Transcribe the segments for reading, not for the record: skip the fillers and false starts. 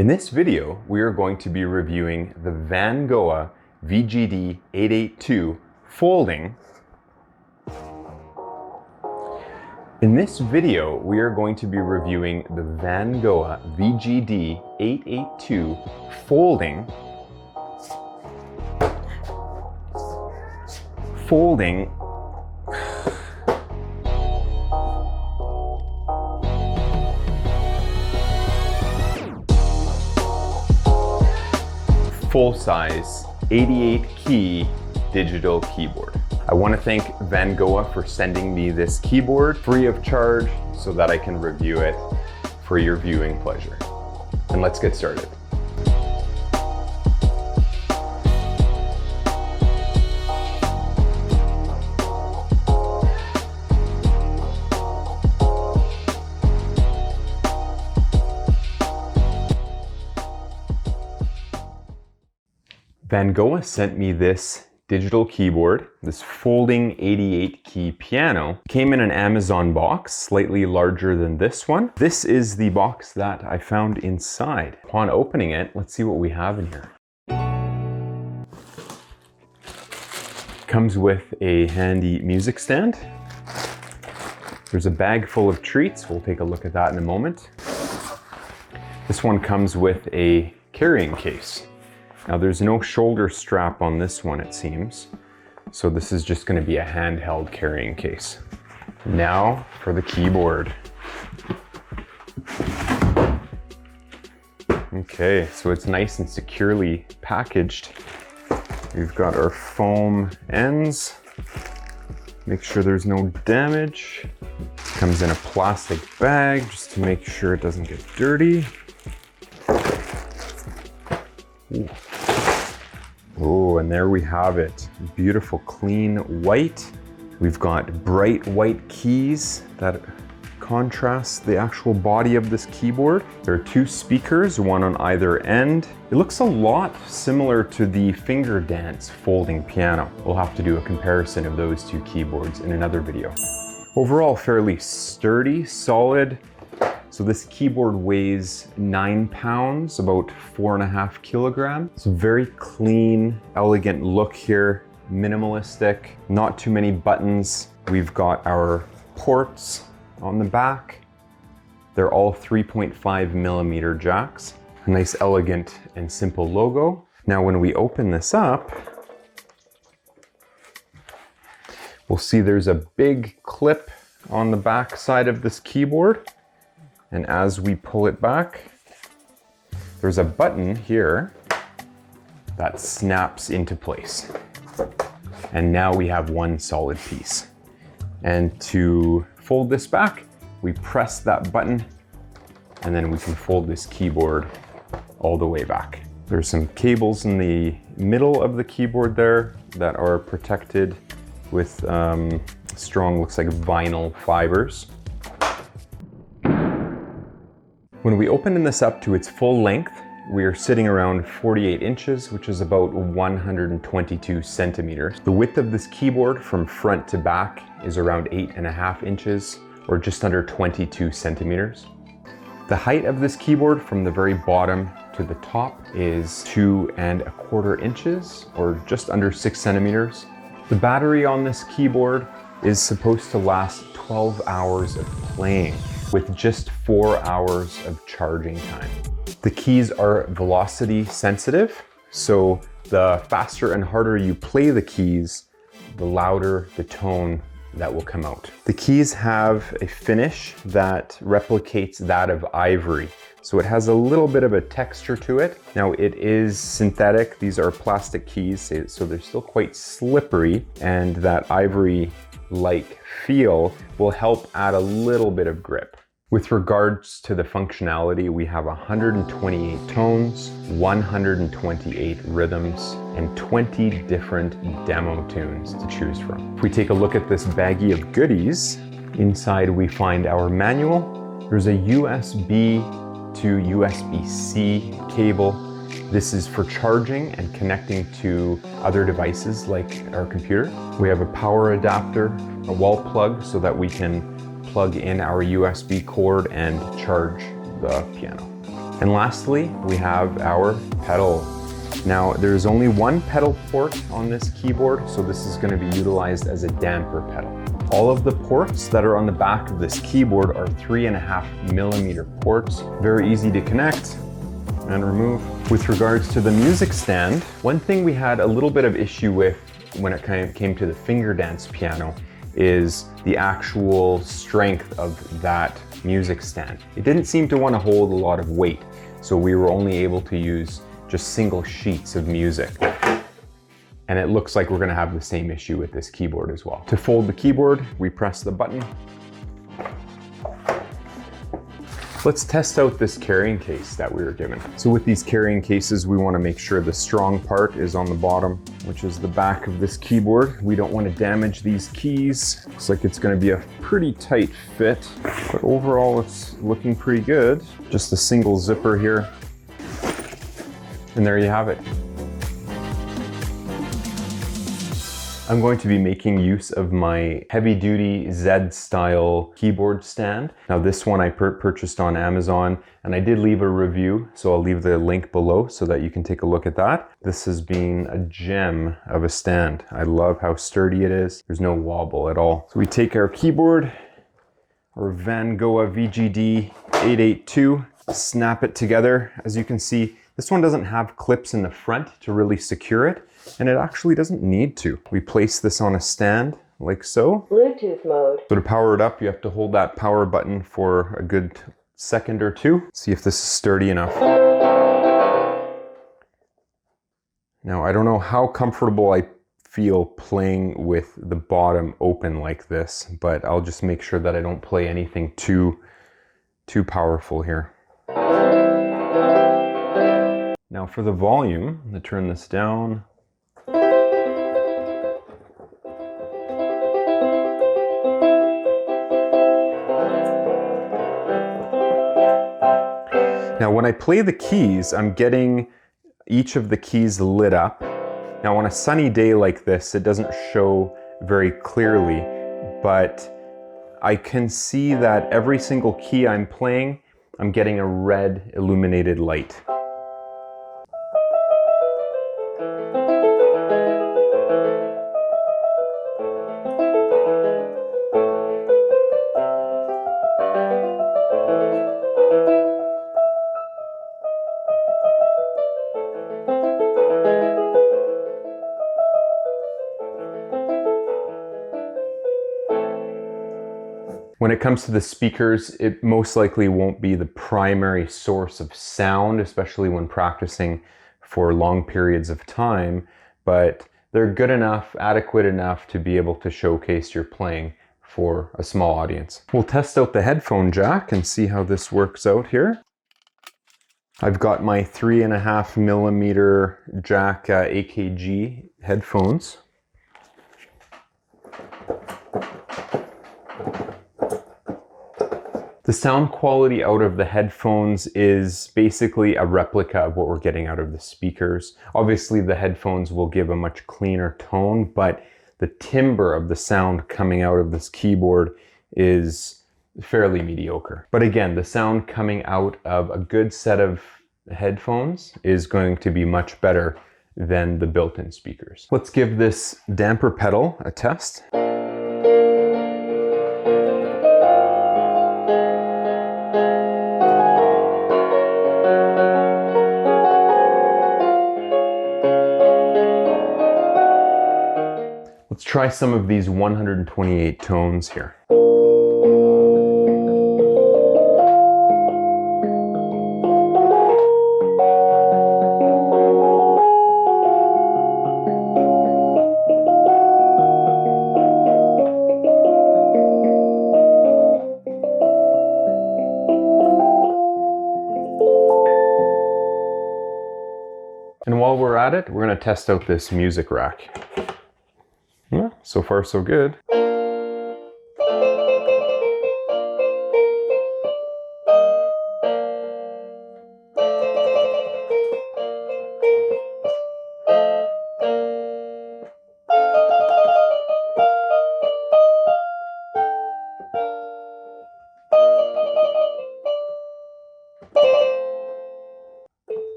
In this video, we are going to be reviewing the Vangoa VGD882 folding. In this video, we are going to be reviewing the Vangoa VGD882 folding full-size 88-key digital keyboard. I want to thank Vangoa for sending me this keyboard free of charge so that I can review it for your viewing pleasure. And let's get started. Vangoa sent me this digital keyboard, this folding 88-key piano. Came in an Amazon box, slightly larger than this one. This is the box that I found inside. Upon opening it, let's see what we have in here. Comes with a handy music stand. There's a bag full of treats. We'll take a look at that in a moment. This one comes with a carrying case. Now there's no shoulder strap on this one, it seems. So this is just going to be a handheld carrying case. Now for the keyboard. Okay, so it's nice and securely packaged. We've got our foam ends. Make sure there's no damage. Comes in a plastic bag just to make sure it doesn't get dirty. Ooh. Oh, and there we have it. Beautiful, clean white. We've got bright white keys that contrast the actual body of this keyboard. There are two speakers, one on either end. It looks a lot similar to the Finger Dance folding piano. We'll have to do a comparison of those two keyboards in another video. Overall, fairly sturdy, solid. So this keyboard weighs 9 pounds, about 4.5 kilograms. It's a very clean, elegant look here, minimalistic, not too many buttons. We've got our ports on the back. They're all 3.5 millimeter jacks. A nice, elegant, and simple logo. Now when we open this up, we'll see there's a big clip on the back side of this keyboard. And as we pull it back, there's a button here that snaps into place. And now we have one solid piece. And to fold this back, we press that button and then we can fold this keyboard all the way back. There's some cables in the middle of the keyboard there that are protected with strong, looks like vinyl fibers. When we open this up to its full length, we are sitting around 48 inches, which is about 122 centimeters. The width of this keyboard from front to back is around 8.5 inches, or just under 22 centimeters. The height of this keyboard from the very bottom to the top is 2.25 inches, or just under 6 centimeters. The battery on this keyboard is supposed to last 12 hours of playing, with just 4 hours of charging time. The keys are velocity sensitive, so the faster and harder you play the keys, the louder the tone that will come out. The keys have a finish that replicates that of ivory, so it has a little bit of a texture to it. Now it is synthetic, these are plastic keys, so they're still quite slippery, and that ivory-like feel will help add a little bit of grip. With regards to the functionality, we have 128 tones, 128 rhythms, and 20 different demo tunes to choose from. If we take a look at this baggie of goodies, inside we find our manual. There's a USB to USB-C cable. This is for charging and connecting to other devices like our computer. We have a power adapter, a wall plug, so that we can plug in our USB cord and charge the piano. And lastly, we have our pedal. Now, there's only one pedal port on this keyboard, so this is going to be utilized as a damper pedal. All of the ports that are on the back of this keyboard are 3.5mm ports. Very easy to connect and remove. With regards to the music stand, one thing we had a little bit of issue with when it came to the finger dance piano is the actual strength of that music stand. It didn't seem to want to hold a lot of weight, so we were only able to use just single sheets of music. And it looks like we're going to have the same issue with this keyboard as well. To fold the keyboard, we press the button. Let's test out this carrying case that we were given. So with these carrying cases, we want to make sure the strong part is on the bottom, which is the back of this keyboard. We don't want to damage these keys. Looks like it's going to be a pretty tight fit, but overall it's looking pretty good. Just a single zipper here. And there you have it. I'm going to be making use of my heavy-duty Z-style keyboard stand. Now this one I purchased on Amazon, and I did leave a review, so I'll leave the link below so that you can take a look at that. This has been a gem of a stand. I love how sturdy it is. There's no wobble at all. So we take our keyboard, our Vangoa VGD882, snap it together. As you can see, this one doesn't have clips in the front to really secure it, and it actually doesn't need to. We place this on a stand like so. Bluetooth mode. So to power it up, you have to hold that power button for a good second or two. See if this is sturdy enough. Now, I don't know how comfortable I feel playing with the bottom open like this, but I'll just make sure that I don't play anything too powerful here. Now for the volume, I'm going to turn this down. Now when I play the keys, I'm getting each of the keys lit up. Now on a sunny day like this, it doesn't show very clearly, but I can see that every single key I'm playing, I'm getting a red illuminated light. When it comes to the speakers, it most likely won't be the primary source of sound, especially when practicing for long periods of time, but they're good enough, adequate enough to be able to showcase your playing for a small audience. We'll test out the headphone jack and see how this works out here. I've got my 3.5mm jack AKG headphones. The sound quality out of the headphones is basically a replica of what we're getting out of the speakers. Obviously the headphones will give a much cleaner tone, but the timbre of the sound coming out of this keyboard is fairly mediocre. But again, the sound coming out of a good set of headphones is going to be much better than the built-in speakers. Let's give this damper pedal a test. Let's try some of these 128 tones here. And while we're at it, we're going to test out this music rack. Yeah, so far so good.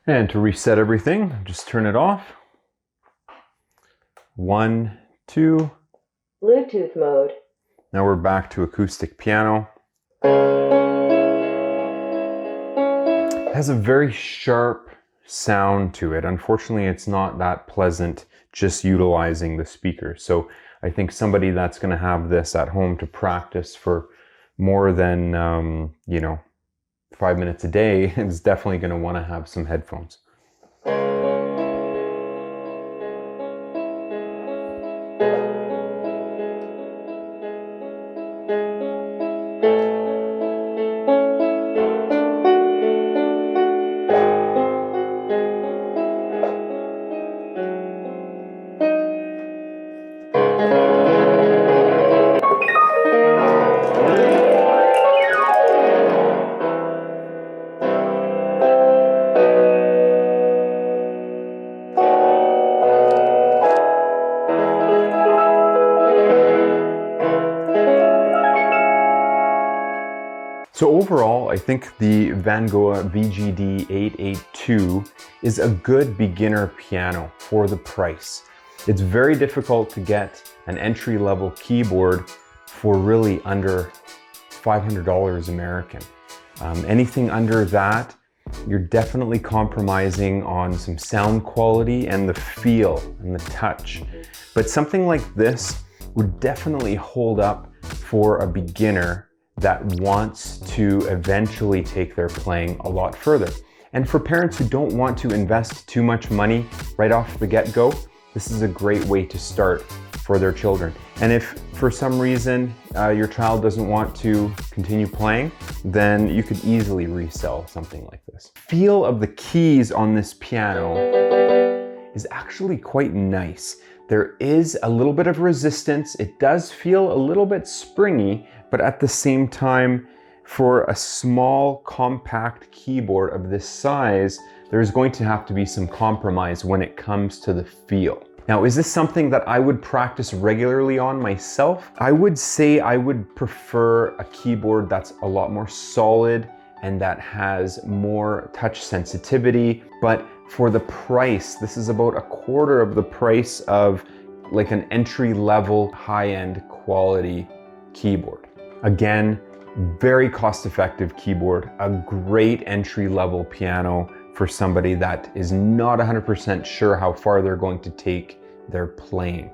And to reset everything, just turn it off. 1, 2. Bluetooth mode. Now we're back to acoustic piano. It has a very sharp sound to it. Unfortunately, it's not that pleasant just utilizing the speaker. So I think somebody that's going to have this at home to practice for more than, 5 minutes a day is definitely going to want to have some headphones. So overall, I think the Vangoa VGD882 is a good beginner piano for the price. It's very difficult to get an entry-level keyboard for really under $500 American. Anything under that, you're definitely compromising on some sound quality and the feel and the touch. But something like this would definitely hold up for a beginner that wants to eventually take their playing a lot further. And for parents who don't want to invest too much money right off the get-go, this is a great way to start for their children. And if for some reason your child doesn't want to continue playing, then you could easily resell something like this. Feel of the keys on this piano is actually quite nice. There is a little bit of resistance. It does feel a little bit springy, but at the same time, for a small, compact keyboard of this size, there's going to have to be some compromise when it comes to the feel. Now, is this something that I would practice regularly on myself? I would say I would prefer a keyboard that's a lot more solid and that has more touch sensitivity, but for the price, this is about a quarter of the price of like an entry-level, high-end quality keyboard. Again, very cost-effective keyboard, a great entry-level piano for somebody that is not 100% sure how far they're going to take their playing,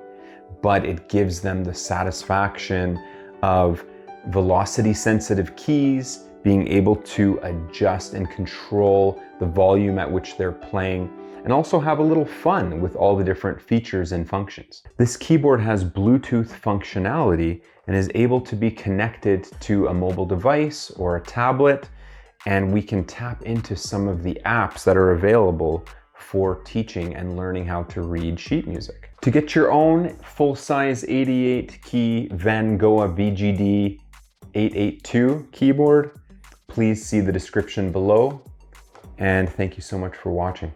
but it gives them the satisfaction of velocity-sensitive keys, being able to adjust and control the volume at which they're playing, and also have a little fun with all the different features and functions. This keyboard has Bluetooth functionality and is able to be connected to a mobile device or a tablet, and we can tap into some of the apps that are available for teaching and learning how to read sheet music. To get your own full-size 88-key Vangoa VGD882 keyboard, please see the description below, and thank you so much for watching.